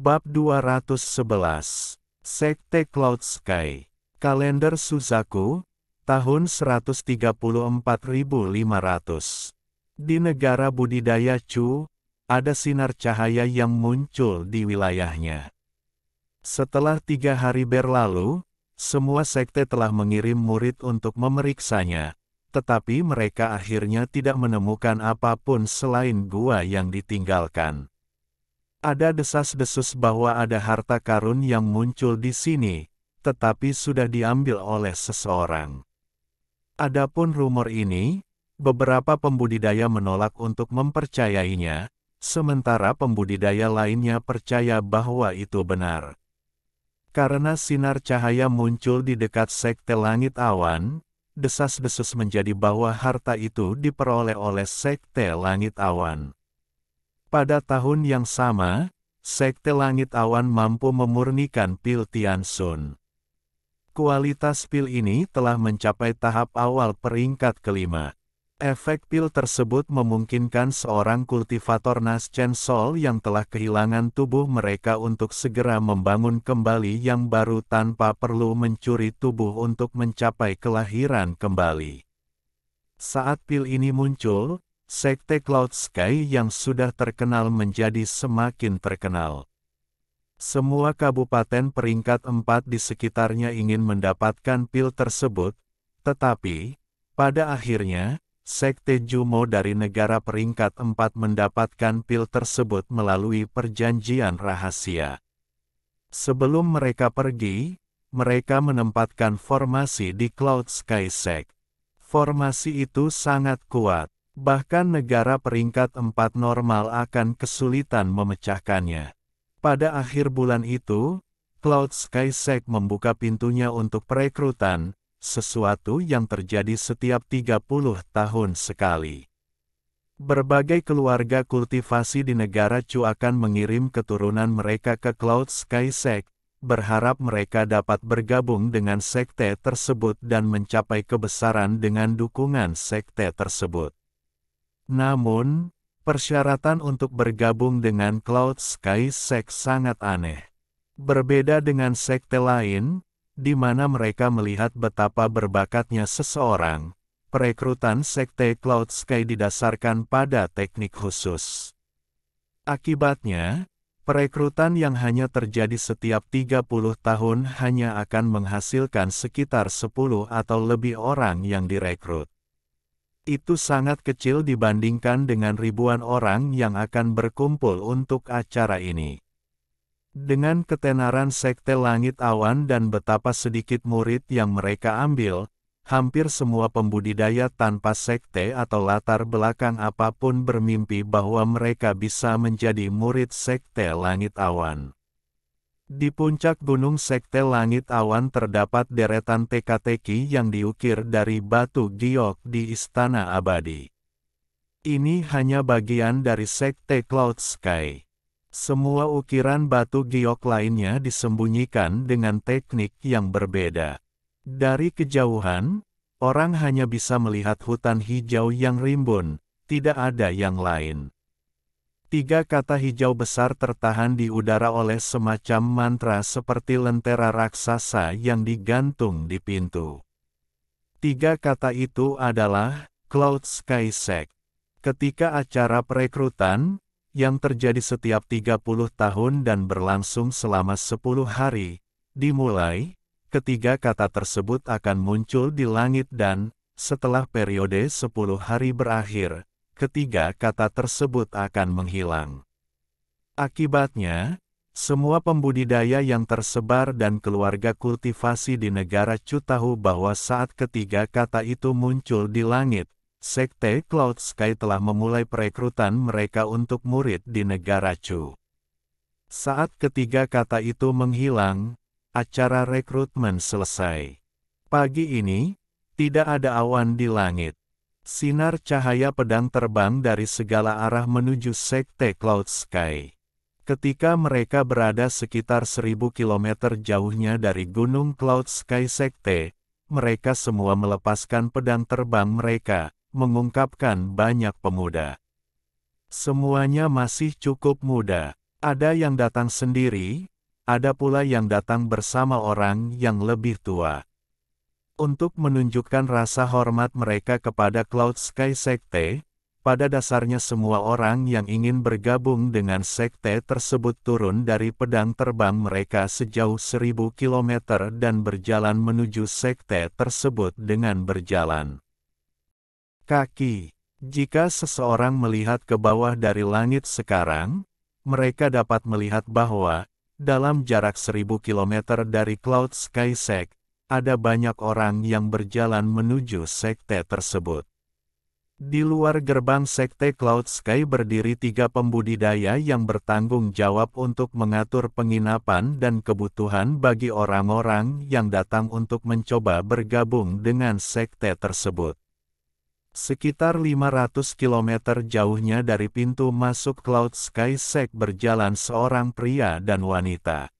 Bab 211. Sekte Cloud Sky. Kalender Suzaku, tahun 134.500. Di negara budidaya Chu, ada sinar cahaya yang muncul di wilayahnya. Setelah 3 hari berlalu, semua sekte telah mengirim murid untuk memeriksanya, tetapi mereka akhirnya tidak menemukan apapun selain gua yang ditinggalkan. Ada desas-desus bahwa ada harta karun yang muncul di sini, tetapi sudah diambil oleh seseorang. Adapun rumor ini, beberapa pembudidaya menolak untuk mempercayainya, sementara pembudidaya lainnya percaya bahwa itu benar. Karena sinar cahaya muncul di dekat sekte langit awan, desas-desus menjadi bahwa harta itu diperoleh oleh sekte langit awan. Pada tahun yang sama, sekte langit awan mampu memurnikan pil Tiansun. Kualitas pil ini telah mencapai tahap awal peringkat kelima. Efek pil tersebut memungkinkan seorang kultivator Naschen Sol yang telah kehilangan tubuh mereka untuk segera membangun kembali yang baru tanpa perlu mencuri tubuh untuk mencapai kelahiran kembali. Saat pil ini muncul, sekte Cloud Sky yang sudah terkenal menjadi semakin terkenal. Semua kabupaten peringkat 4 di sekitarnya ingin mendapatkan pil tersebut, tetapi, pada akhirnya, sekte Jumo dari negara peringkat 4 mendapatkan pil tersebut melalui perjanjian rahasia. Sebelum mereka pergi, mereka menempatkan formasi di Cloud Sky Sect. Formasi itu sangat kuat. Bahkan negara peringkat 4 normal akan kesulitan memecahkannya. Pada akhir bulan itu, Cloud Sky Sect membuka pintunya untuk perekrutan, sesuatu yang terjadi setiap 30 tahun sekali. Berbagai keluarga kultivasi di negara Chu akan mengirim keturunan mereka ke Cloud Sky Sect, berharap mereka dapat bergabung dengan sekte tersebut dan mencapai kebesaran dengan dukungan sekte tersebut. Namun, persyaratan untuk bergabung dengan Cloud Sky Sect sangat aneh. Berbeda dengan sekte lain, di mana mereka melihat betapa berbakatnya seseorang, perekrutan sekte Cloud Sky didasarkan pada teknik khusus. Akibatnya, perekrutan yang hanya terjadi setiap 30 tahun hanya akan menghasilkan sekitar 10 atau lebih orang yang direkrut. Itu sangat kecil dibandingkan dengan ribuan orang yang akan berkumpul untuk acara ini. Dengan ketenaran sekte langit awan dan betapa sedikit murid yang mereka ambil, hampir semua pembudidaya tanpa sekte atau latar belakang apapun bermimpi bahwa mereka bisa menjadi murid sekte langit awan. Di puncak gunung sekte langit awan terdapat deretan teka-teki yang diukir dari batu giok di Istana Abadi. Ini hanya bagian dari sekte Cloud Sky. Semua ukiran batu giok lainnya disembunyikan dengan teknik yang berbeda. Dari kejauhan, orang hanya bisa melihat hutan hijau yang rimbun, tidak ada yang lain. 3 kata hijau besar tertahan di udara oleh semacam mantra seperti lentera raksasa yang digantung di pintu. 3 kata itu adalah Cloud Sky Sect. Ketika acara perekrutan, yang terjadi setiap 30 tahun dan berlangsung selama 10 hari, dimulai, ketiga kata tersebut akan muncul di langit dan, setelah periode 10 hari berakhir, ketiga kata tersebut akan menghilang. Akibatnya, semua pembudidaya yang tersebar dan keluarga kultivasi di negara Chu tahu bahwa saat ketiga kata itu muncul di langit, sekte Cloud Sky telah memulai perekrutan mereka untuk murid di negara Chu. Saat ketiga kata itu menghilang, acara rekrutmen selesai. Pagi ini, tidak ada awan di langit. Sinar cahaya pedang terbang dari segala arah menuju sekte Cloud Sky. Ketika mereka berada sekitar 1000 km jauhnya dari gunung Cloud Sky Sekte, mereka semua melepaskan pedang terbang mereka, mengungkapkan banyak pemuda. Semuanya masih cukup muda. Ada yang datang sendiri, ada pula yang datang bersama orang yang lebih tua. Untuk menunjukkan rasa hormat mereka kepada Cloud Sky Sekte, pada dasarnya semua orang yang ingin bergabung dengan sekte tersebut turun dari pedang terbang mereka sejauh 1000 km dan berjalan menuju sekte tersebut dengan berjalan kaki. Jika seseorang melihat ke bawah dari langit sekarang, mereka dapat melihat bahwa, dalam jarak 1000 km dari Cloud Sky Sect, ada banyak orang yang berjalan menuju sekte tersebut. Di luar gerbang sekte Cloud Sky berdiri 3 pembudidaya yang bertanggung jawab untuk mengatur penginapan dan kebutuhan bagi orang-orang yang datang untuk mencoba bergabung dengan sekte tersebut. Sekitar 500 km jauhnya dari pintu masuk Cloud Sky Sect berjalan seorang pria dan wanita.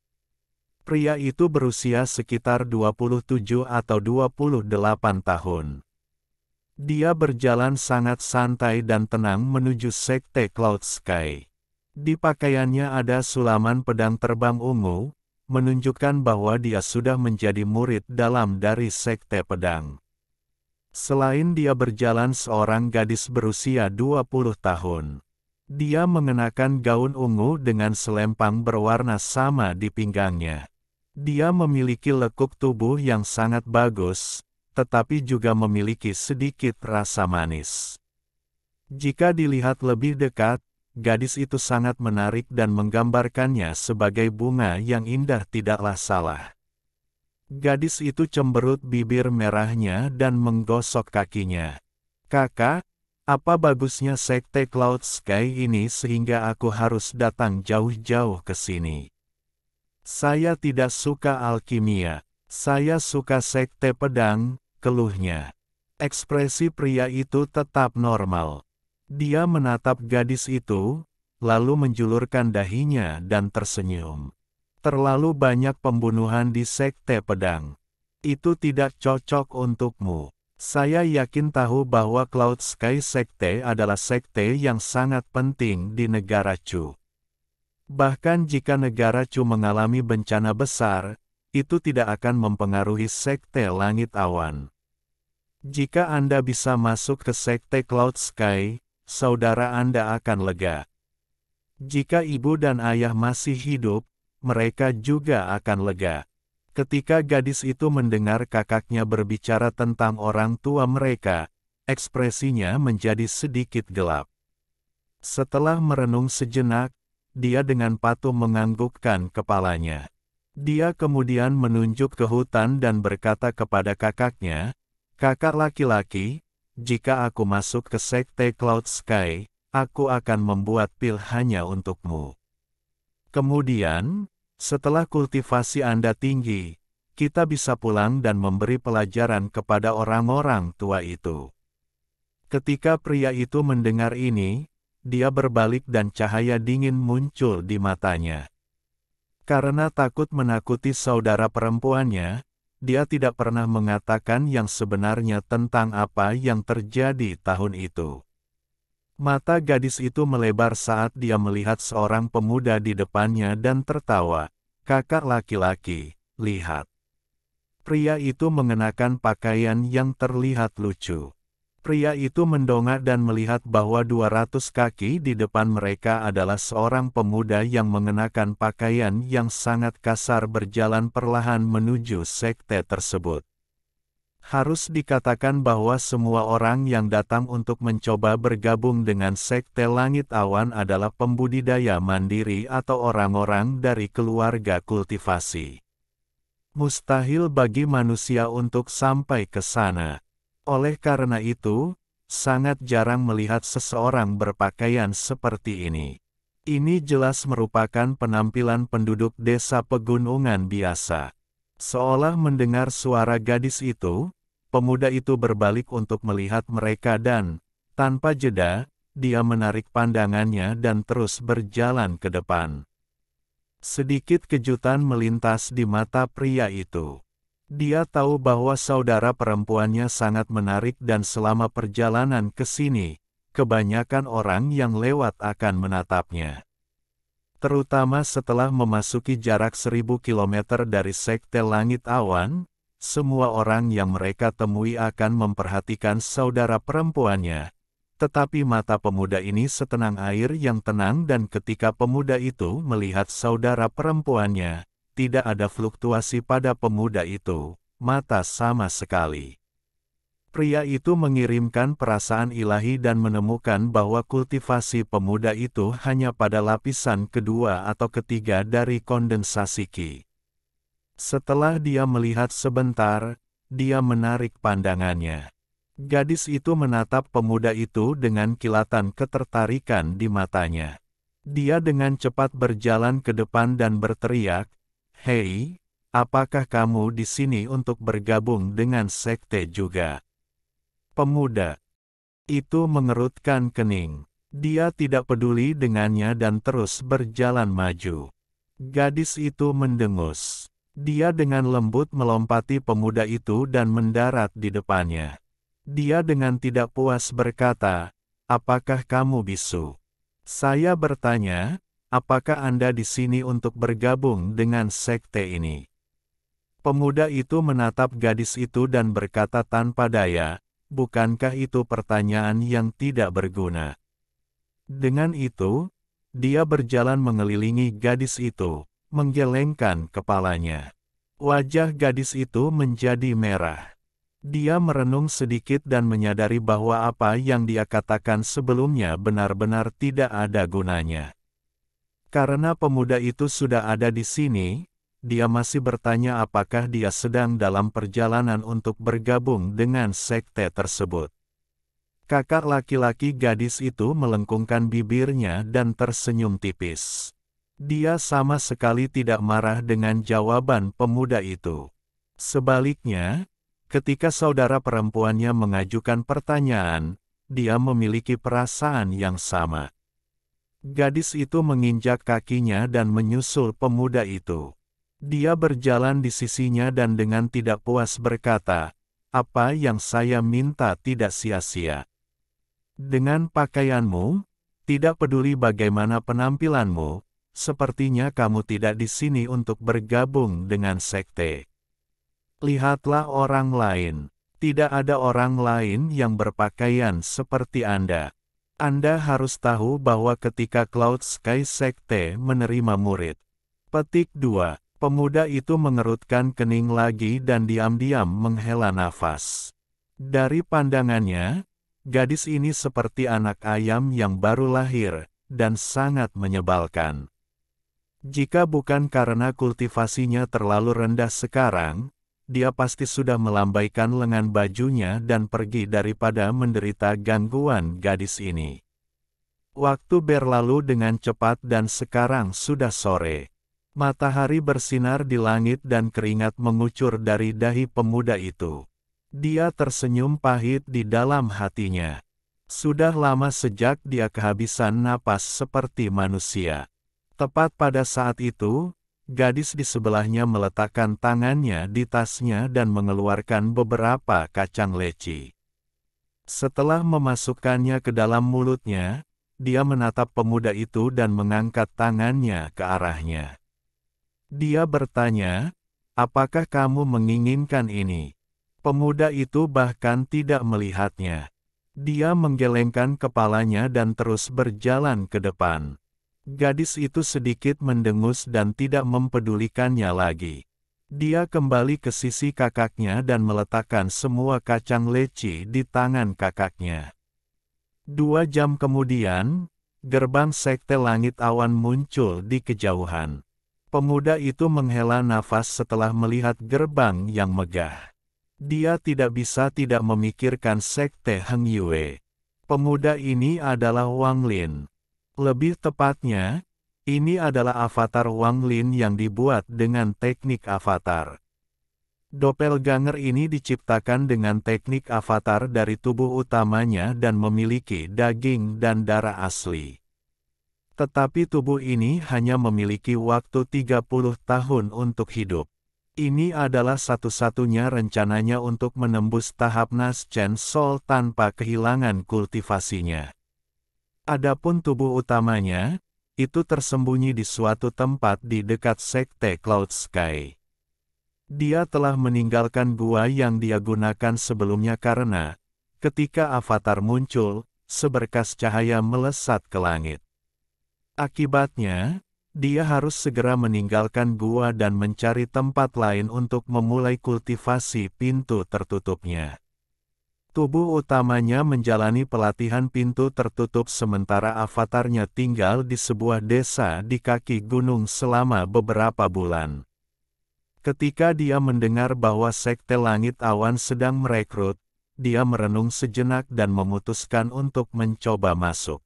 Pria itu berusia sekitar 27 atau 28 tahun. Dia berjalan sangat santai dan tenang menuju sekte Cloud Sky. Di pakaiannya ada sulaman pedang terbang ungu, menunjukkan bahwa dia sudah menjadi murid dalam dari sekte pedang. Selain dia berjalan seorang gadis berusia 20 tahun. Dia mengenakan gaun ungu dengan selempang berwarna sama di pinggangnya. Dia memiliki lekuk tubuh yang sangat bagus, tetapi juga memiliki sedikit rasa manis. Jika dilihat lebih dekat, gadis itu sangat menarik dan menggambarkannya sebagai bunga yang indah tidaklah salah. Gadis itu cemberut bibir merahnya dan menggosok kakinya. Kakak, apa bagusnya sekte Cloud Sky ini sehingga aku harus datang jauh-jauh ke sini? Saya tidak suka alkimia. Saya suka sekte pedang, keluhnya. Ekspresi pria itu tetap normal. Dia menatap gadis itu, lalu menjulurkan dahinya dan tersenyum. Terlalu banyak pembunuhan di sekte pedang. Itu tidak cocok untukmu. Saya yakin tahu bahwa Cloud Sky Sekte adalah sekte yang sangat penting di negara Chu. Bahkan jika negara Chu mengalami bencana besar, itu tidak akan mempengaruhi sekte langit awan. Jika Anda bisa masuk ke sekte Cloud Sky, saudara Anda akan lega. Jika ibu dan ayah masih hidup, mereka juga akan lega. Ketika gadis itu mendengar kakaknya berbicara tentang orang tua mereka, ekspresinya menjadi sedikit gelap. Setelah merenung sejenak, dia dengan patuh menganggukkan kepalanya. Dia kemudian menunjuk ke hutan dan berkata kepada kakaknya, "Kakak laki-laki, jika aku masuk ke sekte Cloud Sky, aku akan membuat pil hanya untukmu. Kemudian, setelah kultivasi Anda tinggi, kita bisa pulang dan memberi pelajaran kepada orang-orang tua itu." Ketika pria itu mendengar ini, dia berbalik dan cahaya dingin muncul di matanya. Karena takut menakuti saudara perempuannya, dia tidak pernah mengatakan yang sebenarnya tentang apa yang terjadi tahun itu. Mata gadis itu melebar saat dia melihat seorang pemuda di depannya dan tertawa. "Kakak laki-laki, lihat." Pria itu mengenakan pakaian yang terlihat lucu. Pria itu mendongak dan melihat bahwa 200 kaki di depan mereka adalah seorang pemuda yang mengenakan pakaian yang sangat kasar berjalan perlahan menuju sekte tersebut. Harus dikatakan bahwa semua orang yang datang untuk mencoba bergabung dengan sekte langit awan adalah pembudidaya mandiri atau orang-orang dari keluarga kultivasi. Mustahil bagi manusia untuk sampai ke sana. Oleh karena itu, sangat jarang melihat seseorang berpakaian seperti ini. Ini jelas merupakan penampilan penduduk desa pegunungan biasa. Seolah mendengar suara gadis itu, pemuda itu berbalik untuk melihat mereka dan, tanpa jeda, dia menarik pandangannya dan terus berjalan ke depan. Sedikit kejutan melintas di mata pria itu. Dia tahu bahwa saudara perempuannya sangat menarik dan selama perjalanan ke sini, kebanyakan orang yang lewat akan menatapnya. Terutama setelah memasuki jarak 1000 kilometer dari Sekte Langit Awan, semua orang yang mereka temui akan memperhatikan saudara perempuannya. Tetapi mata pemuda ini setenang air yang tenang dan ketika pemuda itu melihat saudara perempuannya, tidak ada fluktuasi pada pemuda itu, mata sama sekali. Pria itu mengirimkan perasaan ilahi dan menemukan bahwa kultivasi pemuda itu hanya pada lapisan kedua atau ketiga dari kondensasi Ki. Setelah dia melihat sebentar, dia menarik pandangannya. Gadis itu menatap pemuda itu dengan kilatan ketertarikan di matanya. Dia dengan cepat berjalan ke depan dan berteriak, "Hei, apakah kamu di sini untuk bergabung dengan sekte juga?" Pemuda itu mengerutkan kening. Dia tidak peduli dengannya dan terus berjalan maju. Gadis itu mendengus. Dia dengan lembut melompati pemuda itu dan mendarat di depannya. Dia dengan tidak puas berkata, "Apakah kamu bisu?" Saya bertanya, "Apakah Anda di sini untuk bergabung dengan sekte ini?" Pemuda itu menatap gadis itu dan berkata tanpa daya, "Bukankah itu pertanyaan yang tidak berguna?" Dengan itu, dia berjalan mengelilingi gadis itu, menggelengkan kepalanya. Wajah gadis itu menjadi merah. Dia merenung sedikit dan menyadari bahwa apa yang dia katakan sebelumnya benar-benar tidak ada gunanya. Karena pemuda itu sudah ada di sini, dia masih bertanya apakah dia sedang dalam perjalanan untuk bergabung dengan sekte tersebut. Kakak laki-laki gadis itu melengkungkan bibirnya dan tersenyum tipis. Dia sama sekali tidak marah dengan jawaban pemuda itu. Sebaliknya, ketika saudara perempuannya mengajukan pertanyaan, dia memiliki perasaan yang sama. Gadis itu menginjak kakinya dan menyusul pemuda itu. Dia berjalan di sisinya dan dengan tidak puas berkata, "Apa yang saya minta tidak sia-sia. Dengan pakaianmu, tidak peduli bagaimana penampilanmu, sepertinya kamu tidak di sini untuk bergabung dengan sekte. Lihatlah orang lain. Tidak ada orang lain yang berpakaian seperti Anda. Anda harus tahu bahwa ketika Cloud Sky Sekte menerima murid." Petik 2. Pemuda itu mengerutkan kening lagi dan diam-diam menghela nafas. Dari pandangannya, gadis ini seperti anak ayam yang baru lahir, dan sangat menyebalkan. Jika bukan karena kultivasinya terlalu rendah sekarang, dia pasti sudah melambaikan lengan bajunya dan pergi daripada menderita gangguan gadis ini. Waktu berlalu dengan cepat dan sekarang sudah sore. Matahari bersinar di langit dan keringat mengucur dari dahi pemuda itu. Dia tersenyum pahit di dalam hatinya. Sudah lama sejak dia kehabisan napas seperti manusia. Tepat pada saat itu, gadis di sebelahnya meletakkan tangannya di tasnya dan mengeluarkan beberapa kacang leci. Setelah memasukkannya ke dalam mulutnya, dia menatap pemuda itu dan mengangkat tangannya ke arahnya. Dia bertanya, "Apakah kamu menginginkan ini?" Pemuda itu bahkan tidak melihatnya. Dia menggelengkan kepalanya dan terus berjalan ke depan. Gadis itu sedikit mendengus dan tidak mempedulikannya lagi. Dia kembali ke sisi kakaknya dan meletakkan semua kacang leci di tangan kakaknya. 2 jam kemudian, gerbang Sekte Langit Awan muncul di kejauhan. Pemuda itu menghela nafas setelah melihat gerbang yang megah. Dia tidak bisa tidak memikirkan Sekte Heng Yue. Pemuda ini adalah Wang Lin. Lebih tepatnya, ini adalah avatar Wang Lin yang dibuat dengan teknik avatar. Doppelganger ini diciptakan dengan teknik avatar dari tubuh utamanya dan memiliki daging dan darah asli. Tetapi tubuh ini hanya memiliki waktu 30 tahun untuk hidup. Ini adalah satu-satunya rencananya untuk menembus tahap Naschen Soul tanpa kehilangan kultivasinya. Adapun tubuh utamanya, itu tersembunyi di suatu tempat di dekat sekte Cloud Sky. Dia telah meninggalkan gua yang dia gunakan sebelumnya karena, ketika avatar muncul, seberkas cahaya melesat ke langit. Akibatnya, dia harus segera meninggalkan gua dan mencari tempat lain untuk memulai kultivasi pintu tertutupnya. Tubuh utamanya menjalani pelatihan pintu tertutup sementara avatarnya tinggal di sebuah desa di kaki gunung selama beberapa bulan. Ketika dia mendengar bahwa Sekte Langit Awan sedang merekrut, dia merenung sejenak dan memutuskan untuk mencoba masuk.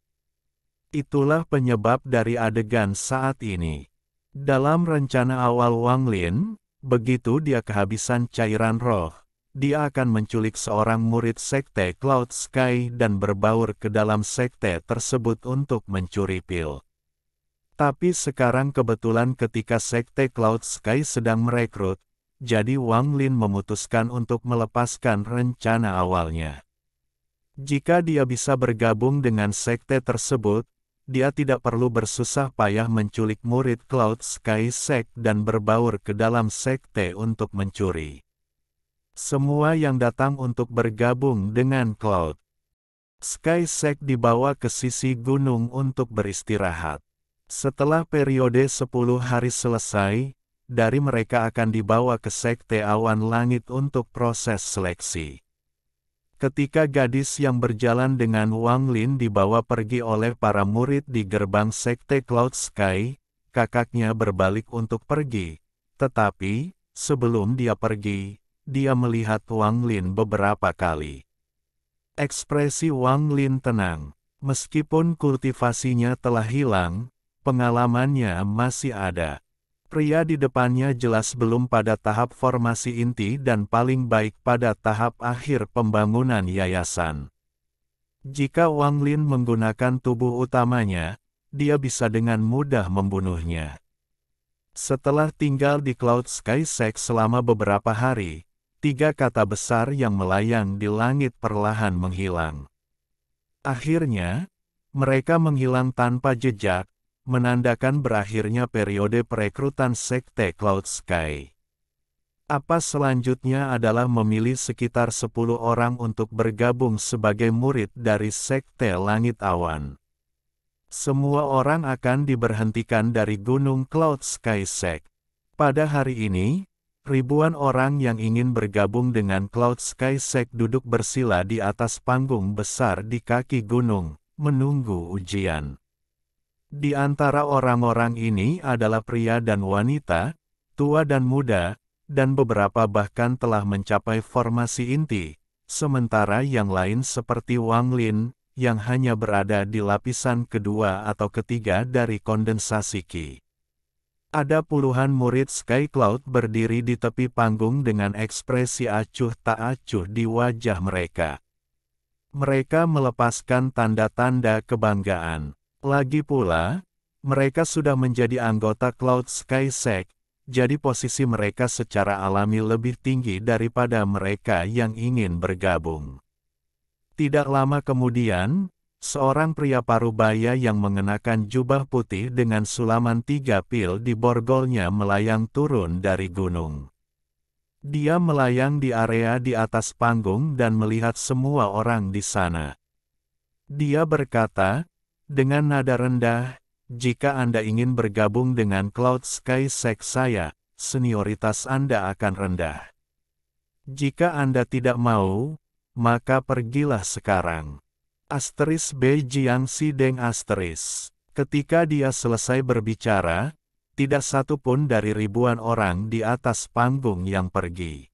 Itulah penyebab dari adegan saat ini. Dalam rencana awal Wang Lin, begitu dia kehabisan cairan roh, dia akan menculik seorang murid sekte Cloud Sky dan berbaur ke dalam sekte tersebut untuk mencuri pil. Tapi sekarang kebetulan ketika sekte Cloud Sky sedang merekrut, jadi Wang Lin memutuskan untuk melepaskan rencana awalnya. Jika dia bisa bergabung dengan sekte tersebut, dia tidak perlu bersusah payah menculik murid Cloud Sky Sect dan berbaur ke dalam sekte untuk mencuri. Semua yang datang untuk bergabung dengan Cloud Sky Sect dibawa ke sisi gunung untuk beristirahat. Setelah periode 10 hari selesai, dari mereka akan dibawa ke Sekte Awan Langit untuk proses seleksi. Ketika gadis yang berjalan dengan Wang Lin dibawa pergi oleh para murid di gerbang Sekte Cloud Sky, kakaknya berbalik untuk pergi. Tetapi, sebelum dia pergi, dia melihat Wang Lin beberapa kali. Ekspresi Wang Lin tenang. Meskipun kultivasinya telah hilang, pengalamannya masih ada. Pria di depannya jelas belum pada tahap formasi inti dan paling baik pada tahap akhir pembangunan yayasan. Jika Wang Lin menggunakan tubuh utamanya, dia bisa dengan mudah membunuhnya. Setelah tinggal di Cloud Sky Sect selama beberapa hari, 3 kata besar yang melayang di langit perlahan menghilang. Akhirnya, mereka menghilang tanpa jejak, menandakan berakhirnya periode perekrutan Sekte Cloud Sky. Apa selanjutnya adalah memilih sekitar 10 orang untuk bergabung sebagai murid dari Sekte Langit Awan. Semua orang akan diberhentikan dari Gunung Cloud Sky Sect. Pada hari ini, ribuan orang yang ingin bergabung dengan Cloud Sky Sect duduk bersila di atas panggung besar di kaki gunung, menunggu ujian. Di antara orang-orang ini adalah pria dan wanita, tua dan muda, dan beberapa bahkan telah mencapai formasi inti, sementara yang lain seperti Wang Lin, yang hanya berada di lapisan kedua atau ketiga dari kondensasi Qi. Ada puluhan murid Sky Cloud berdiri di tepi panggung dengan ekspresi acuh tak acuh di wajah mereka. Mereka melepaskan tanda-tanda kebanggaan. Lagi pula, mereka sudah menjadi anggota Cloud Sky Sect, jadi posisi mereka secara alami lebih tinggi daripada mereka yang ingin bergabung. Tidak lama kemudian, seorang pria parubaya yang mengenakan jubah putih dengan sulaman 3 pil di borgolnya melayang turun dari gunung. Dia melayang di area di atas panggung dan melihat semua orang di sana. Dia berkata, dengan nada rendah, jika Anda ingin bergabung dengan Cloud Sky Sect saya, senioritas Anda akan rendah. Jika Anda tidak mau, maka pergilah sekarang. Asteris B. Jiang Sideng asteris. Ketika dia selesai berbicara, tidak satu pun dari ribuan orang di atas panggung yang pergi.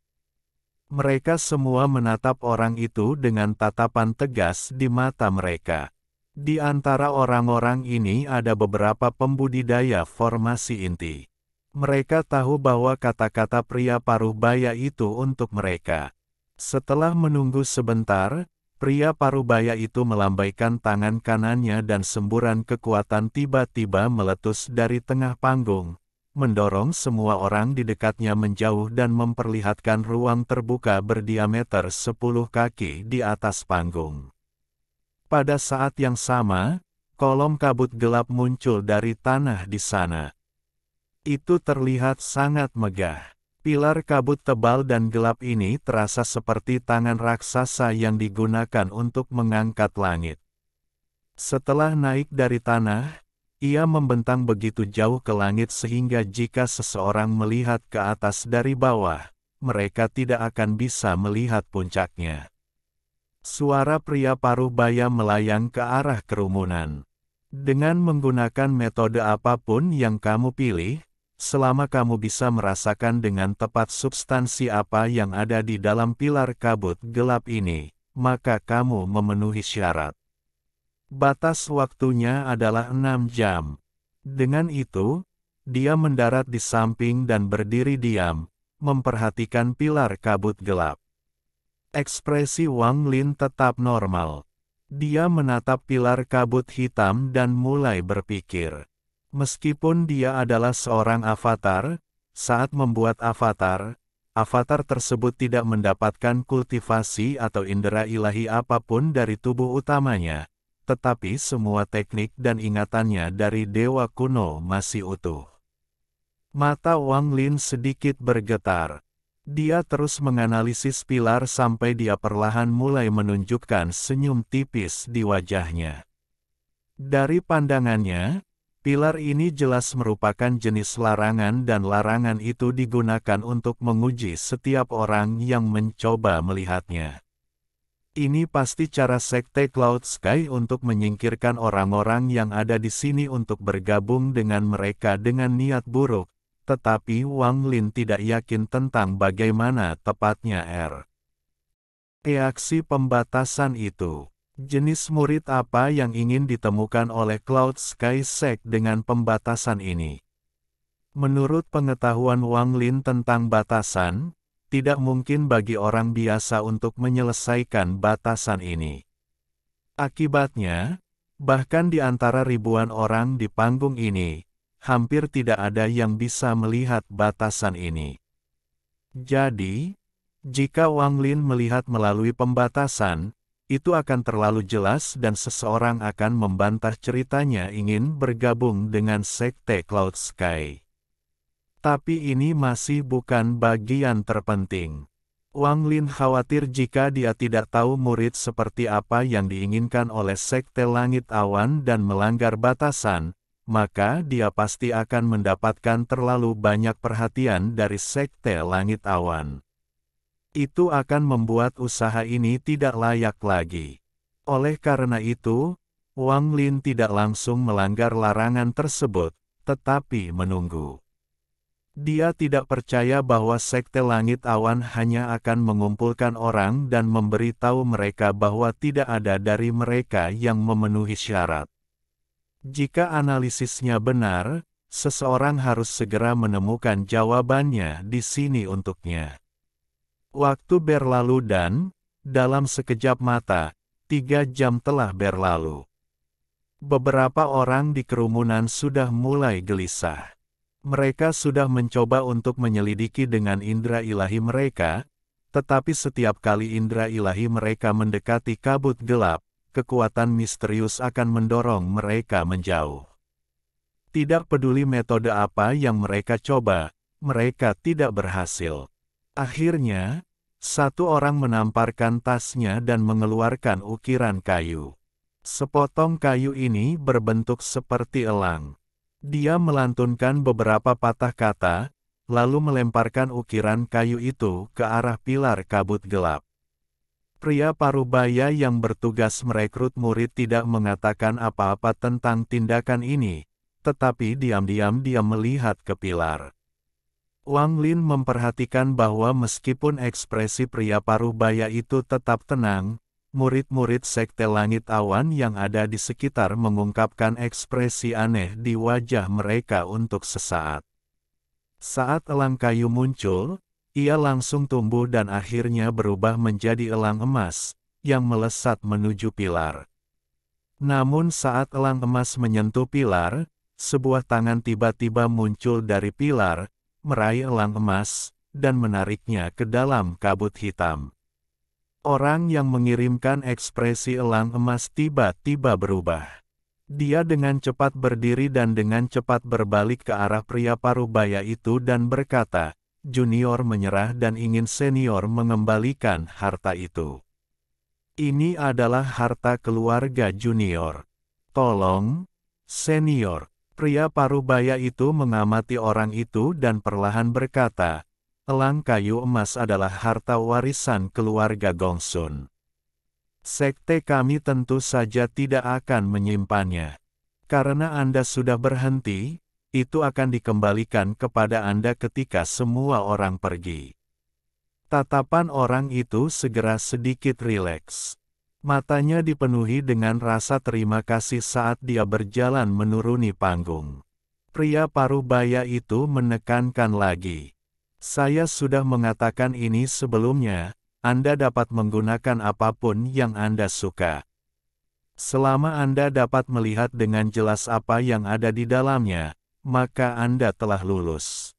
Mereka semua menatap orang itu dengan tatapan tegas di mata mereka. Di antara orang-orang ini ada beberapa pembudidaya formasi inti. Mereka tahu bahwa kata-kata pria parubaya itu untuk mereka. Setelah menunggu sebentar, pria parubaya itu melambaikan tangan kanannya dan semburan kekuatan tiba-tiba meletus dari tengah panggung, mendorong semua orang di dekatnya menjauh dan memperlihatkan ruang terbuka berdiameter 10 kaki di atas panggung. Pada saat yang sama, kolom kabut gelap muncul dari tanah di sana. Itu terlihat sangat megah. Pilar kabut tebal dan gelap ini terasa seperti tangan raksasa yang digunakan untuk mengangkat langit. Setelah naik dari tanah, ia membentang begitu jauh ke langit sehingga jika seseorang melihat ke atas dari bawah, mereka tidak akan bisa melihat puncaknya. Suara pria paruh baya melayang ke arah kerumunan. Dengan menggunakan metode apapun yang kamu pilih, selama kamu bisa merasakan dengan tepat substansi apa yang ada di dalam pilar kabut gelap ini, maka kamu memenuhi syarat. Batas waktunya adalah 6 jam. Dengan itu, dia mendarat di samping dan berdiri diam, memperhatikan pilar kabut gelap. Ekspresi Wang Lin tetap normal. Dia menatap pilar kabut hitam dan mulai berpikir. Meskipun dia adalah seorang avatar, saat membuat avatar, avatar tersebut tidak mendapatkan kultivasi atau indera ilahi apapun dari tubuh utamanya, tetapi semua teknik dan ingatannya dari dewa kuno masih utuh. Mata Wang Lin sedikit bergetar. Dia terus menganalisis pilar sampai dia perlahan mulai menunjukkan senyum tipis di wajahnya. Dari pandangannya, pilar ini jelas merupakan jenis larangan dan larangan itu digunakan untuk menguji setiap orang yang mencoba melihatnya. Ini pasti cara Sekte Cloud Sky untuk menyingkirkan orang-orang yang ada di sini untuk bergabung dengan mereka dengan niat buruk, tetapi Wang Lin tidak yakin tentang bagaimana tepatnya reaksi pembatasan itu. Jenis murid apa yang ingin ditemukan oleh Cloud Sky Sect dengan pembatasan ini? Menurut pengetahuan Wang Lin tentang batasan, tidak mungkin bagi orang biasa untuk menyelesaikan batasan ini. Akibatnya, bahkan di antara ribuan orang di panggung ini, hampir tidak ada yang bisa melihat batasan ini. Jadi, jika Wang Lin melihat melalui pembatasan, itu akan terlalu jelas dan seseorang akan membantah ceritanya ingin bergabung dengan Sekte Cloud Sky. Tapi ini masih bukan bagian terpenting. Wang Lin khawatir jika dia tidak tahu murid seperti apa yang diinginkan oleh Sekte Langit Awan dan melanggar batasan, maka dia pasti akan mendapatkan terlalu banyak perhatian dari Sekte Langit Awan. Itu akan membuat usaha ini tidak layak lagi. Oleh karena itu, Wang Lin tidak langsung melanggar larangan tersebut, tetapi menunggu. Dia tidak percaya bahwa Sekte Langit Awan hanya akan mengumpulkan orang dan memberitahu mereka bahwa tidak ada dari mereka yang memenuhi syarat. Jika analisisnya benar, seseorang harus segera menemukan jawabannya di sini untuknya. Waktu berlalu dan, dalam sekejap mata, 3 jam telah berlalu. Beberapa orang di kerumunan sudah mulai gelisah. Mereka sudah mencoba untuk menyelidiki dengan indera ilahi mereka, tetapi setiap kali indera ilahi mereka mendekati kabut gelap, kekuatan misterius akan mendorong mereka menjauh. Tidak peduli metode apa yang mereka coba, mereka tidak berhasil. Akhirnya, satu orang menamparkan tasnya dan mengeluarkan ukiran kayu. Sepotong kayu ini berbentuk seperti elang. Dia melantunkan beberapa patah kata, lalu melemparkan ukiran kayu itu ke arah pilar kabut gelap. Pria parubaya yang bertugas merekrut murid tidak mengatakan apa-apa tentang tindakan ini, tetapi diam-diam dia melihat ke pilar. Wang Lin memperhatikan bahwa meskipun ekspresi pria parubaya itu tetap tenang, murid-murid Sekte Langit Awan yang ada di sekitar mengungkapkan ekspresi aneh di wajah mereka untuk sesaat. Saat elang kayu muncul, ia langsung tumbuh dan akhirnya berubah menjadi elang emas, yang melesat menuju pilar. Namun saat elang emas menyentuh pilar, sebuah tangan tiba-tiba muncul dari pilar, meraih elang emas, dan menariknya ke dalam kabut hitam. Orang yang mengirimkan ekspresi elang emas tiba-tiba berubah. Dia dengan cepat berdiri dan dengan cepat berbalik ke arah pria parubaya itu dan berkata, "Junior menyerah dan ingin senior mengembalikan harta itu. Ini adalah harta keluarga junior. Tolong, senior." Pria parubaya itu mengamati orang itu dan perlahan berkata, "Elang kayu emas adalah harta warisan keluarga Gongsun. Sekte kami tentu saja tidak akan menyimpannya. Karena Anda sudah berhenti, itu akan dikembalikan kepada Anda ketika semua orang pergi." Tatapan orang itu segera sedikit rileks. Matanya dipenuhi dengan rasa terima kasih saat dia berjalan menuruni panggung. Pria parubaya itu menekankan lagi, "Saya sudah mengatakan ini sebelumnya, Anda dapat menggunakan apapun yang Anda suka. Selama Anda dapat melihat dengan jelas apa yang ada di dalamnya, maka Anda telah lulus."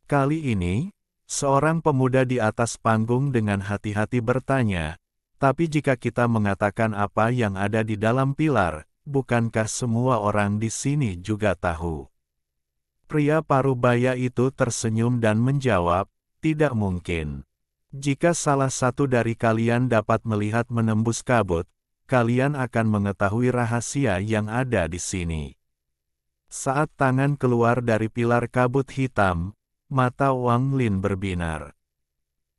Kali ini, seorang pemuda di atas panggung dengan hati-hati bertanya, "Tapi jika kita mengatakan apa yang ada di dalam pilar, bukankah semua orang di sini juga tahu?" Pria parubaya itu tersenyum dan menjawab, "Tidak mungkin. Jika salah satu dari kalian dapat melihat menembus kabut, kalian akan mengetahui rahasia yang ada di sini." Saat tangan keluar dari pilar kabut hitam, mata Wang Lin berbinar.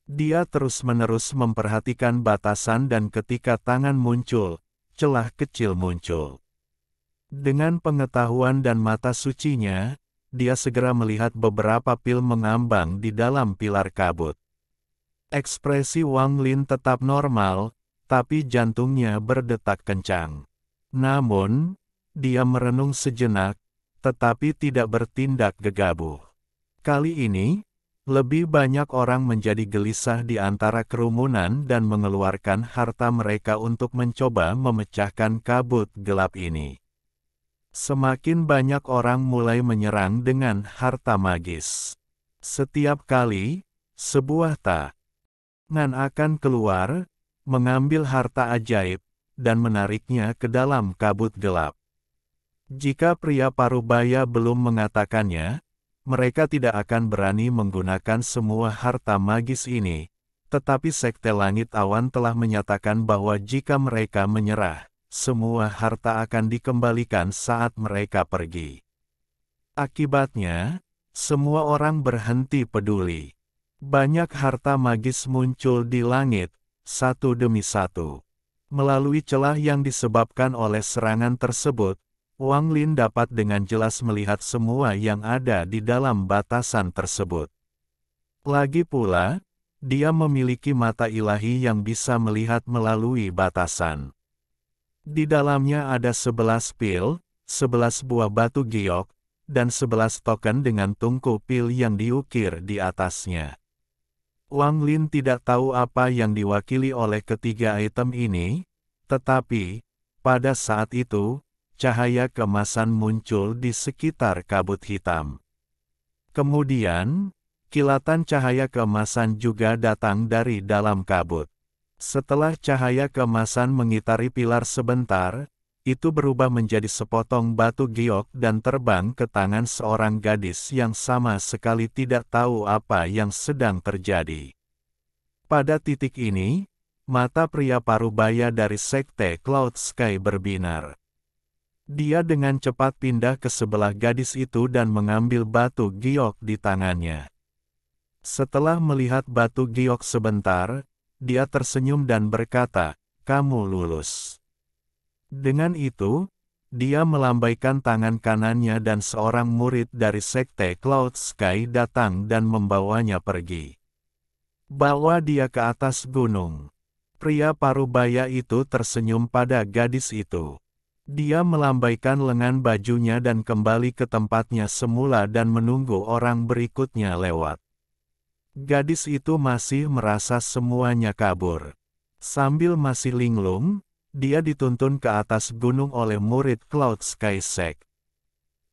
Dia terus-menerus memperhatikan batasan dan ketika tangan muncul, celah kecil muncul. Dengan pengetahuan dan mata sucinya, dia segera melihat beberapa pil mengambang di dalam pilar kabut. Ekspresi Wang Lin tetap normal, tapi jantungnya berdetak kencang. Namun, dia merenung sejenak, tetapi tidak bertindak gegabah. Kali ini, lebih banyak orang menjadi gelisah di antara kerumunan dan mengeluarkan harta mereka untuk mencoba memecahkan kabut gelap ini. Semakin banyak orang mulai menyerang dengan harta magis. Setiap kali, sebuah tangan akan keluar, mengambil harta ajaib, dan menariknya ke dalam kabut gelap. Jika pria parubaya belum mengatakannya, mereka tidak akan berani menggunakan semua harta magis ini, tetapi Sekte Langit Awan telah menyatakan bahwa jika mereka menyerah, semua harta akan dikembalikan saat mereka pergi. Akibatnya, semua orang berhenti peduli. Banyak harta magis muncul di langit, satu demi satu. Melalui celah yang disebabkan oleh serangan tersebut, Wang Lin dapat dengan jelas melihat semua yang ada di dalam batasan tersebut. Lagi pula, dia memiliki mata ilahi yang bisa melihat melalui batasan. Di dalamnya ada 11 pil, 11 buah batu giok, dan 11 token dengan tungku pil yang diukir di atasnya. Wang Lin tidak tahu apa yang diwakili oleh ketiga item ini, tetapi, pada saat itu, cahaya keemasan muncul di sekitar kabut hitam. Kemudian, kilatan cahaya keemasan juga datang dari dalam kabut. Setelah cahaya keemasan mengitari pilar sebentar, itu berubah menjadi sepotong batu giok dan terbang ke tangan seorang gadis yang sama sekali tidak tahu apa yang sedang terjadi. Pada titik ini, mata pria parubaya dari Sekte Cloud Sky berbinar. Dia dengan cepat pindah ke sebelah gadis itu dan mengambil batu giok di tangannya. Setelah melihat batu giok sebentar, dia tersenyum dan berkata, "Kamu lulus." Dengan itu, dia melambaikan tangan kanannya dan seorang murid dari Sekte Cloud Sky datang dan membawanya pergi. Bawa dia ke atas gunung. Pria parubaya itu tersenyum pada gadis itu. Dia melambaikan lengan bajunya dan kembali ke tempatnya semula dan menunggu orang berikutnya lewat. Gadis itu masih merasa semuanya kabur. Sambil masih linglung, dia dituntun ke atas gunung oleh murid Cloud Sky Sect.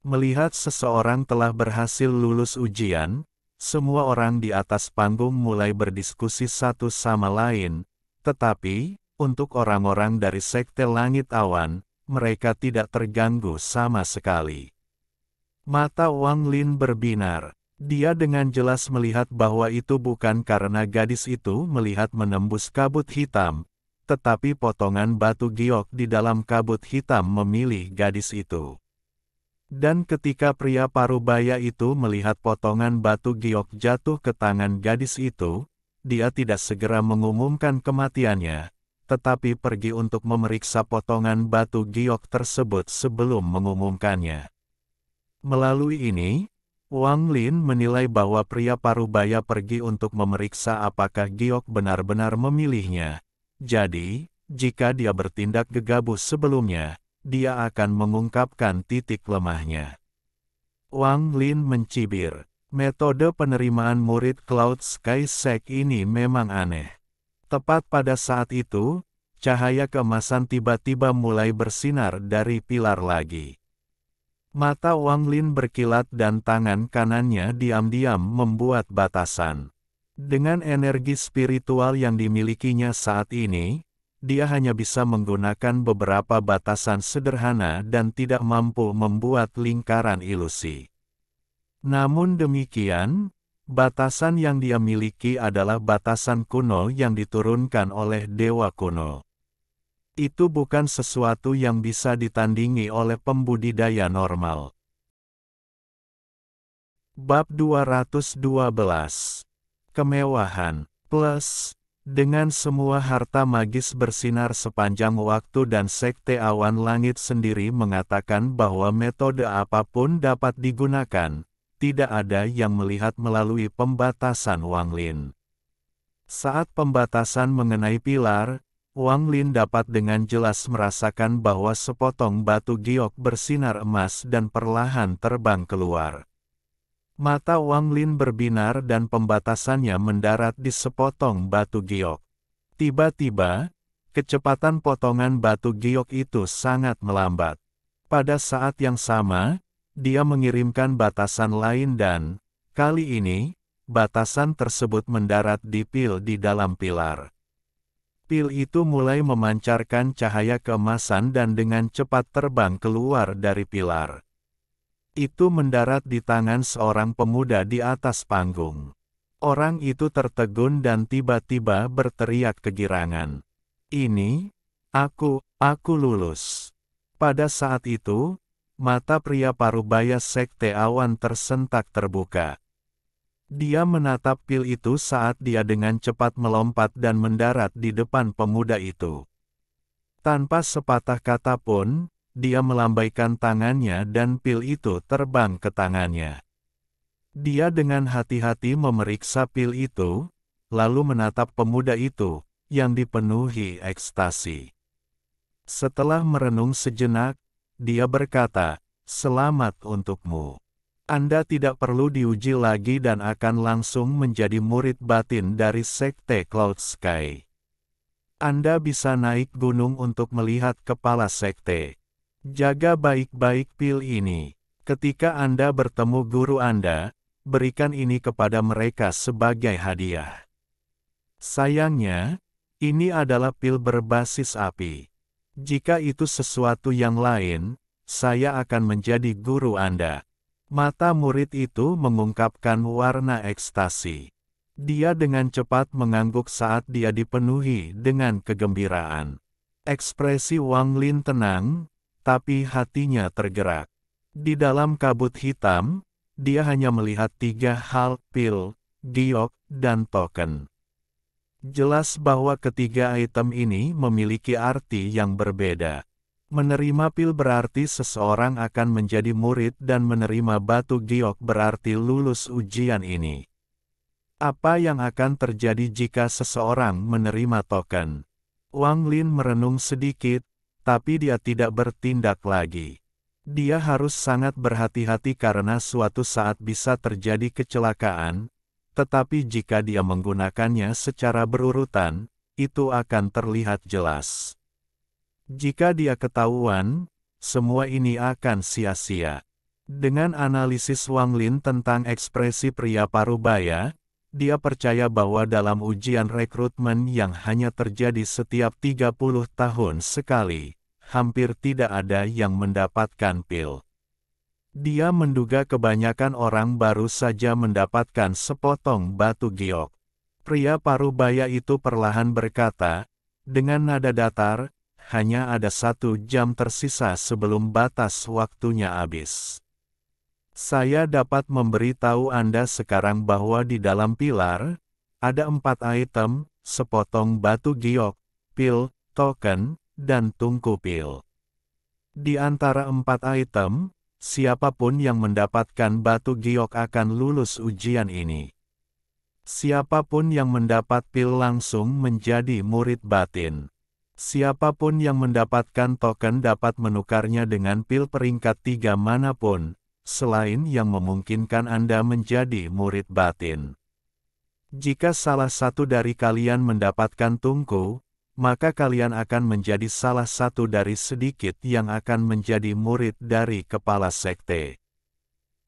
Melihat seseorang telah berhasil lulus ujian, semua orang di atas panggung mulai berdiskusi satu sama lain, tetapi, untuk orang-orang dari Sekte Langit Awan, mereka tidak terganggu sama sekali. Mata Wang Lin berbinar. Dia dengan jelas melihat bahwa itu bukan karena gadis itu melihat menembus kabut hitam, tetapi potongan batu giok di dalam kabut hitam memilih gadis itu. Dan ketika pria parubaya itu melihat potongan batu giok jatuh ke tangan gadis itu, dia tidak segera mengumumkan kematiannya, tetapi pergi untuk memeriksa potongan batu giok tersebut sebelum mengumumkannya. Melalui ini, Wang Lin menilai bahwa pria parubaya pergi untuk memeriksa apakah giok benar-benar memilihnya. Jadi, jika dia bertindak gegabah sebelumnya, dia akan mengungkapkan titik lemahnya. Wang Lin mencibir. Metode penerimaan murid Cloud Sky Sect ini memang aneh. Tepat pada saat itu, cahaya keemasan tiba-tiba mulai bersinar dari pilar lagi. Mata Wang Lin berkilat dan tangan kanannya diam-diam membuat batasan. Dengan energi spiritual yang dimilikinya saat ini, dia hanya bisa menggunakan beberapa batasan sederhana dan tidak mampu membuat lingkaran ilusi. Namun demikian, batasan yang dia miliki adalah batasan kuno yang diturunkan oleh Dewa Kuno. Itu bukan sesuatu yang bisa ditandingi oleh pembudidaya normal. Bab 212. Kemewahan. Plus, dengan semua harta magis bersinar sepanjang waktu dan Sekte Awan Langit sendiri mengatakan bahwa metode apapun dapat digunakan, tidak ada yang melihat melalui pembatasan Wang Lin. Saat pembatasan mengenai pilar, Wang Lin dapat dengan jelas merasakan bahwa sepotong batu giok bersinar emas dan perlahan terbang keluar. Mata Wang Lin berbinar dan pembatasannya mendarat di sepotong batu giok. Tiba-tiba, kecepatan potongan batu giok itu sangat melambat. Pada saat yang sama, dia mengirimkan batasan lain dan, kali ini, batasan tersebut mendarat di pil di dalam pilar. Pil itu mulai memancarkan cahaya keemasan dan dengan cepat terbang keluar dari pilar. Itu mendarat di tangan seorang pemuda di atas panggung. Orang itu tertegun dan tiba-tiba berteriak kegirangan. Aku lulus. Pada saat itu, mata pria parubaya Sekte Awan tersentak terbuka. Dia menatap pil itu saat dia dengan cepat melompat dan mendarat di depan pemuda itu. Tanpa sepatah kata pun, dia melambaikan tangannya dan pil itu terbang ke tangannya. Dia dengan hati-hati memeriksa pil itu, lalu menatap pemuda itu, yang dipenuhi ekstasi. Setelah merenung sejenak, dia berkata, "Selamat untukmu. Anda tidak perlu diuji lagi dan akan langsung menjadi murid batin dari Sekte Cloud Sky. Anda bisa naik gunung untuk melihat kepala sekte. Jaga baik-baik pil ini. Ketika Anda bertemu guru Anda, berikan ini kepada mereka sebagai hadiah." Sayangnya, ini adalah pil berbasis api. Jika itu sesuatu yang lain, saya akan menjadi guru Anda. Mata murid itu mengungkapkan warna ekstasi. Dia dengan cepat mengangguk saat dia dipenuhi dengan kegembiraan. Ekspresi Wang Lin tenang, tapi hatinya tergerak. Di dalam kabut hitam, dia hanya melihat 3 hal: pil, giok, dan token. Jelas bahwa ketiga item ini memiliki arti yang berbeda. Menerima pil berarti seseorang akan menjadi murid dan menerima batu giok berarti lulus ujian ini. Apa yang akan terjadi jika seseorang menerima token? Wang Lin merenung sedikit, tapi dia tidak bertindak lagi. Dia harus sangat berhati-hati karena suatu saat bisa terjadi kecelakaan, tetapi jika dia menggunakannya secara berurutan, itu akan terlihat jelas. Jika dia ketahuan, semua ini akan sia-sia. Dengan analisis Wang Lin tentang ekspresi pria parubaya, dia percaya bahwa dalam ujian rekrutmen yang hanya terjadi setiap 30 tahun sekali, hampir tidak ada yang mendapatkan pil. Dia menduga kebanyakan orang baru saja mendapatkan sepotong batu giok. Pria parubaya itu perlahan berkata, dengan nada datar, hanya ada 1 jam tersisa sebelum batas waktunya habis. Saya dapat memberitahu Anda sekarang bahwa di dalam pilar, ada 4 item, sepotong batu giok, pil, token, dan tungku pil. Di antara 4 item, siapapun yang mendapatkan batu giok akan lulus ujian ini. Siapapun yang mendapat pil langsung menjadi murid batin. Siapapun yang mendapatkan token dapat menukarnya dengan pil peringkat 3 manapun, selain yang memungkinkan Anda menjadi murid batin. Jika salah satu dari kalian mendapatkan tungku, maka kalian akan menjadi salah satu dari sedikit yang akan menjadi murid dari kepala sekte.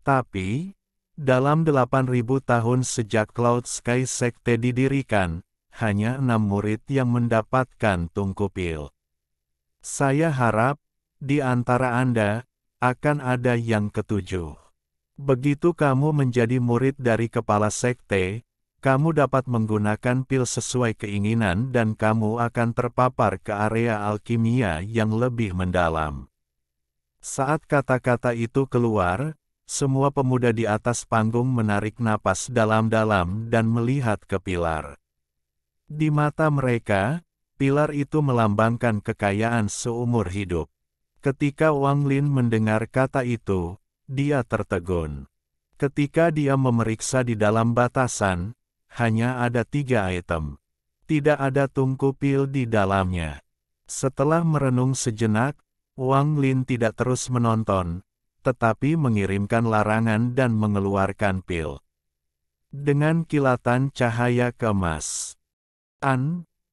Tapi, dalam 8.000 tahun sejak Cloud Sky Sekte didirikan, hanya 6 murid yang mendapatkan tungku pil. Saya harap, di antara Anda, akan ada yang ketujuh. Begitu kamu menjadi murid dari kepala sekte, kamu dapat menggunakan pil sesuai keinginan dan kamu akan terpapar ke area alkimia yang lebih mendalam. Saat kata-kata itu keluar, semua pemuda di atas panggung menarik napas dalam-dalam dan melihat ke pilar. Di mata mereka, pilar itu melambangkan kekayaan seumur hidup. Ketika Wang Lin mendengar kata itu, dia tertegun. Ketika dia memeriksa di dalam batasan, hanya ada 3 item. Tidak ada tungku pil di dalamnya. Setelah merenung sejenak, Wang Lin tidak terus menonton, tetapi mengirimkan larangan dan mengeluarkan pil. Dengan kilatan cahaya kemas,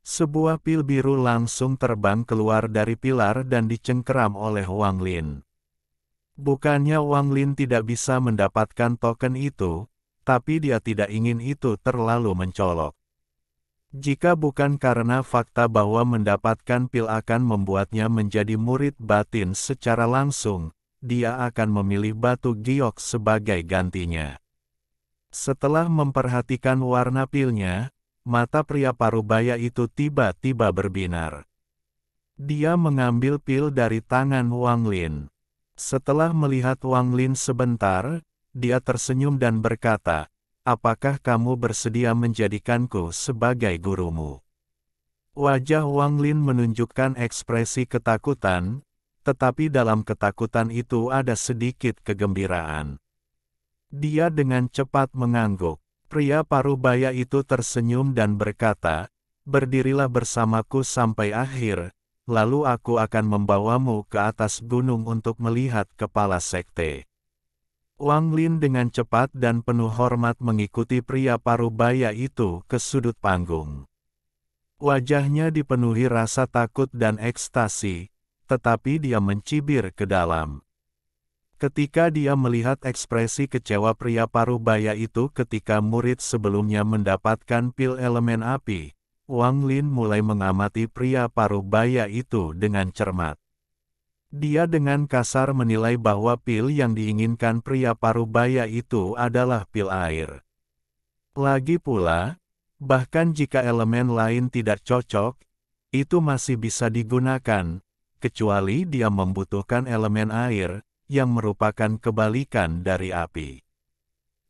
sebuah pil biru langsung terbang keluar dari pilar dan dicengkeram oleh Wang Lin. Bukannya Wang Lin tidak bisa mendapatkan token itu, tapi dia tidak ingin itu terlalu mencolok. Jika bukan karena fakta bahwa mendapatkan pil akan membuatnya menjadi murid batin secara langsung, dia akan memilih batu giok sebagai gantinya. Setelah memperhatikan warna pilnya, mata pria parubaya itu tiba-tiba berbinar. Dia mengambil pil dari tangan Wang Lin. Setelah melihat Wang Lin sebentar, dia tersenyum dan berkata, "Apakah kamu bersedia menjadikanku sebagai gurumu?" Wajah Wang Lin menunjukkan ekspresi ketakutan, tetapi dalam ketakutan itu ada sedikit kegembiraan. Dia dengan cepat mengangguk. Pria parubaya itu tersenyum dan berkata, "Berdirilah bersamaku sampai akhir, lalu aku akan membawamu ke atas gunung untuk melihat kepala sekte." Wang Lin dengan cepat dan penuh hormat mengikuti pria parubaya itu ke sudut panggung. Wajahnya dipenuhi rasa takut dan ekstasi, tetapi dia mencibir ke dalam. Ketika dia melihat ekspresi kecewa pria parubaya itu ketika murid sebelumnya mendapatkan pil elemen api, Wang Lin mulai mengamati pria parubaya itu dengan cermat. Dia dengan kasar menilai bahwa pil yang diinginkan pria parubaya itu adalah pil air. Lagi pula, bahkan jika elemen lain tidak cocok, itu masih bisa digunakan, kecuali dia membutuhkan elemen air, yang merupakan kebalikan dari api.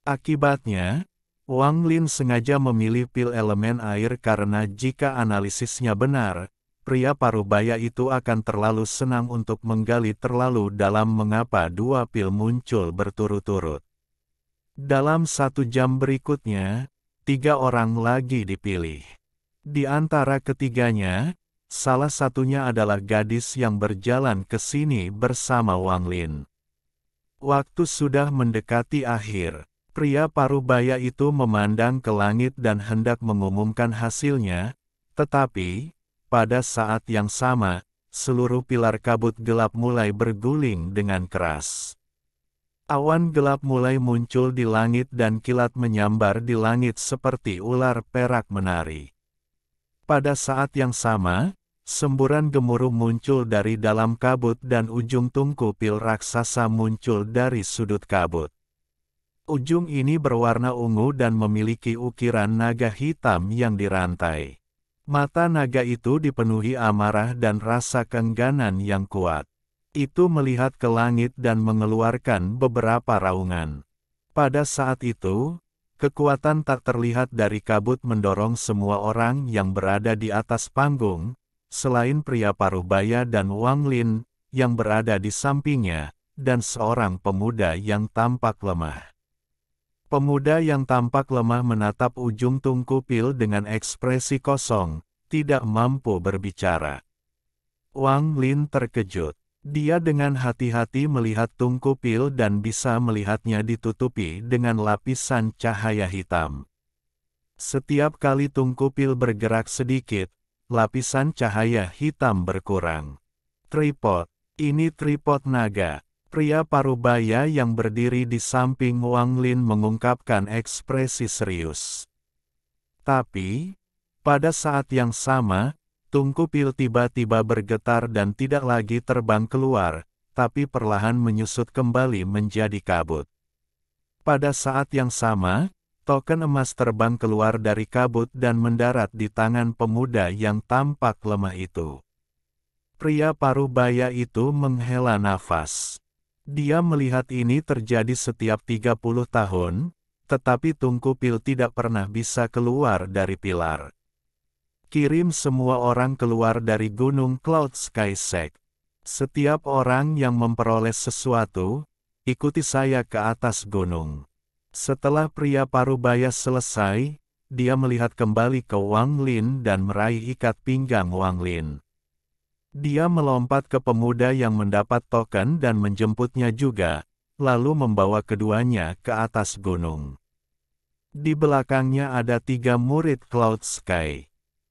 Akibatnya, Wang Lin sengaja memilih pil elemen air karena jika analisisnya benar, pria parubaya itu akan terlalu senang untuk menggali terlalu dalam mengapa 2 pil muncul berturut-turut. Dalam 1 jam berikutnya, 3 orang lagi dipilih. Di antara ketiganya, salah satunya adalah gadis yang berjalan ke sini bersama Wang Lin. Waktu sudah mendekati akhir. Pria parubaya itu memandang ke langit dan hendak mengumumkan hasilnya, tetapi, pada saat yang sama, seluruh pilar kabut gelap mulai berguling dengan keras. Awan gelap mulai muncul di langit dan kilat menyambar di langit seperti ular perak menari. Pada saat yang sama, Semburan gemuruh muncul dari dalam kabut dan ujung tungku pil raksasa muncul dari sudut kabut. Ujung ini berwarna ungu dan memiliki ukiran naga hitam yang dirantai. Mata naga itu dipenuhi amarah dan rasa keengganan yang kuat. Itu melihat ke langit dan mengeluarkan beberapa raungan. Pada saat itu, kekuatan tak terlihat dari kabut mendorong semua orang yang berada di atas panggung, selain pria Parubaya dan Wang Lin, yang berada di sampingnya, dan seorang pemuda yang tampak lemah. Pemuda yang tampak lemah menatap ujung tungku pil dengan ekspresi kosong, tidak mampu berbicara. Wang Lin terkejut. Dia dengan hati-hati melihat tungku pil dan bisa melihatnya ditutupi dengan lapisan cahaya hitam. Setiap kali tungku pil bergerak sedikit, lapisan cahaya hitam berkurang. Tripod. Ini tripod naga. Pria Parubaya yang berdiri di samping Wang Lin mengungkapkan ekspresi serius. Tapi, pada saat yang sama, tungku pil tiba-tiba bergetar dan tidak lagi terbang keluar, tapi perlahan menyusut kembali menjadi kabut. Pada saat yang sama, token emas terbang keluar dari kabut dan mendarat di tangan pemuda yang tampak lemah itu. Pria Parubaya itu menghela nafas. Dia melihat ini terjadi setiap 30 tahun, tetapi tungku pil tidak pernah bisa keluar dari pilar. Kirim semua orang keluar dari gunung Cloud Sky Sect. Setiap orang yang memperoleh sesuatu, ikuti saya ke atas gunung. Setelah pria Parubaya selesai, dia melihat kembali ke Wang Lin dan meraih ikat pinggang Wang Lin. Dia melompat ke pemuda yang mendapat token dan menjemputnya juga, lalu membawa keduanya ke atas gunung. Di belakangnya ada 3 murid Cloud Sky.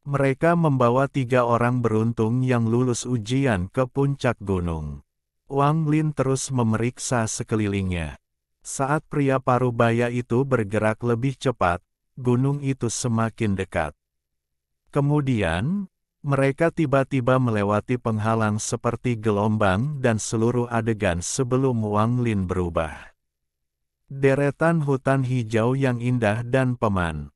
Mereka membawa 3 orang beruntung yang lulus ujian ke puncak gunung. Wang Lin terus memeriksa sekelilingnya. Saat pria Parubaya itu bergerak lebih cepat, gunung itu semakin dekat. Kemudian, mereka tiba-tiba melewati penghalang seperti gelombang dan seluruh adegan sebelum Wang Lin berubah. Deretan hutan hijau yang indah dan peman.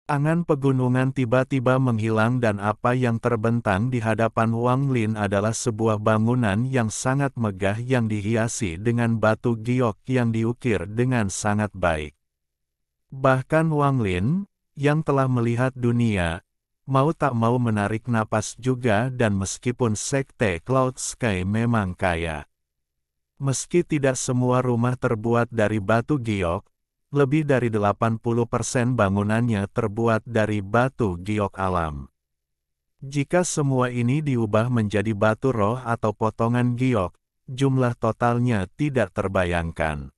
Angan pegunungan tiba-tiba menghilang dan apa yang terbentang di hadapan Wang Lin adalah sebuah bangunan yang sangat megah yang dihiasi dengan batu giok yang diukir dengan sangat baik. Bahkan Wang Lin, yang telah melihat dunia, mau tak mau menarik napas juga dan meskipun sekte Cloud Sky memang kaya. Meski tidak semua rumah terbuat dari batu giok, lebih dari 80% bangunannya terbuat dari batu giok alam. Jika semua ini diubah menjadi batu roh atau potongan giok, jumlah totalnya tidak terbayangkan.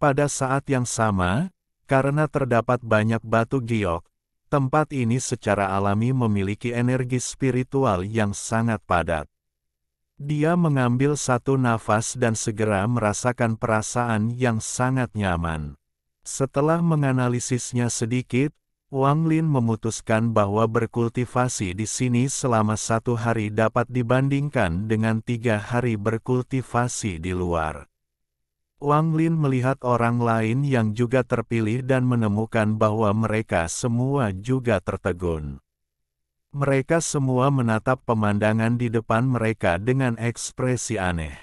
Pada saat yang sama, karena terdapat banyak batu giok, tempat ini secara alami memiliki energi spiritual yang sangat padat. Dia mengambil satu nafas dan segera merasakan perasaan yang sangat nyaman. Setelah menganalisisnya sedikit, Wang Lin memutuskan bahwa berkultivasi di sini selama 1 hari dapat dibandingkan dengan 3 hari berkultivasi di luar. Wang Lin melihat orang lain yang juga terpilih dan menemukan bahwa mereka semua juga tertegun. Mereka semua menatap pemandangan di depan mereka dengan ekspresi aneh.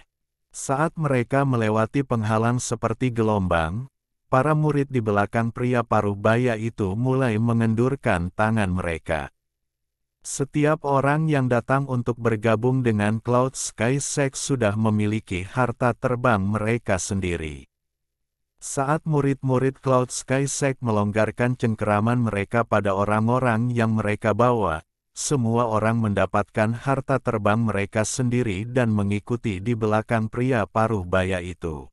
Saat mereka melewati penghalang seperti gelombang, para murid di belakang pria Parubaya itu mulai mengendurkan tangan mereka. Setiap orang yang datang untuk bergabung dengan Cloud Sky Sect sudah memiliki harta terbang mereka sendiri. Saat murid-murid Cloud Sky Sect melonggarkan cengkeraman mereka pada orang-orang yang mereka bawa, semua orang mendapatkan harta terbang mereka sendiri dan mengikuti di belakang pria Parubaya itu.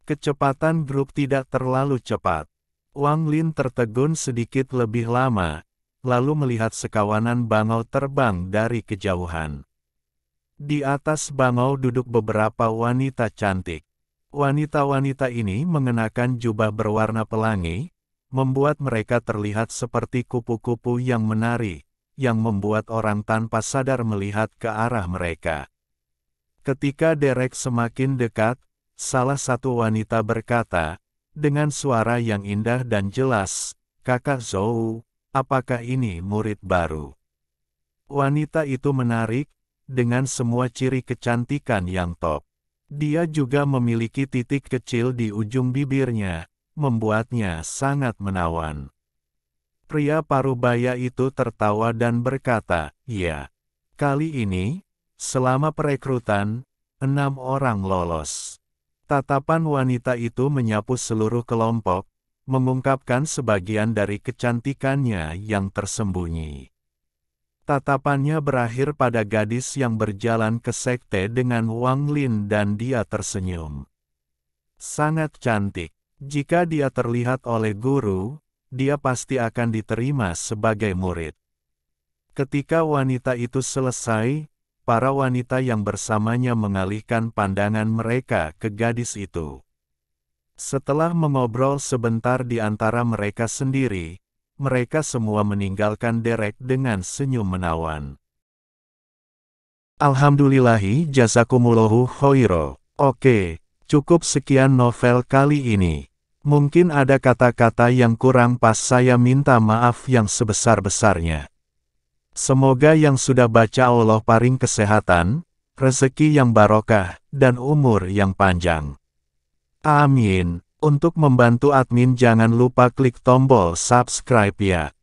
Kecepatan grup tidak terlalu cepat. Wang Lin tertegun sedikit lebih lama, lalu melihat sekawanan bangau terbang dari kejauhan. Di atas bangau duduk beberapa wanita cantik. Wanita-wanita ini mengenakan jubah berwarna pelangi, membuat mereka terlihat seperti kupu-kupu yang menari, yang membuat orang tanpa sadar melihat ke arah mereka. Ketika Derek semakin dekat, salah satu wanita berkata, dengan suara yang indah dan jelas, "Kakak Zhou, apakah ini murid baru?" Wanita itu menarik, dengan semua ciri kecantikan yang top. Dia juga memiliki titik kecil di ujung bibirnya, membuatnya sangat menawan. Pria parubaya itu tertawa dan berkata, "Ya, kali ini, selama perekrutan, 6 orang lolos." Tatapan wanita itu menyapu seluruh kelompok, mengungkapkan sebagian dari kecantikannya yang tersembunyi. Tatapannya berakhir pada gadis yang berjalan ke sekte dengan Wang Lin dan dia tersenyum. Sangat cantik. Jika dia terlihat oleh guru, dia pasti akan diterima sebagai murid. Ketika wanita itu selesai, para wanita yang bersamanya mengalihkan pandangan mereka ke gadis itu. Setelah mengobrol sebentar di antara mereka sendiri, mereka semua meninggalkan Derek dengan senyum menawan. Alhamdulillahi jazakumullahu khairo. Oke, cukup sekian novel kali ini. Mungkin ada kata-kata yang kurang pas, saya minta maaf yang sebesar-besarnya. Semoga yang sudah baca Allah paring kesehatan, rezeki yang barokah, dan umur yang panjang. Amin. Untuk membantu admin jangan lupa klik tombol subscribe ya.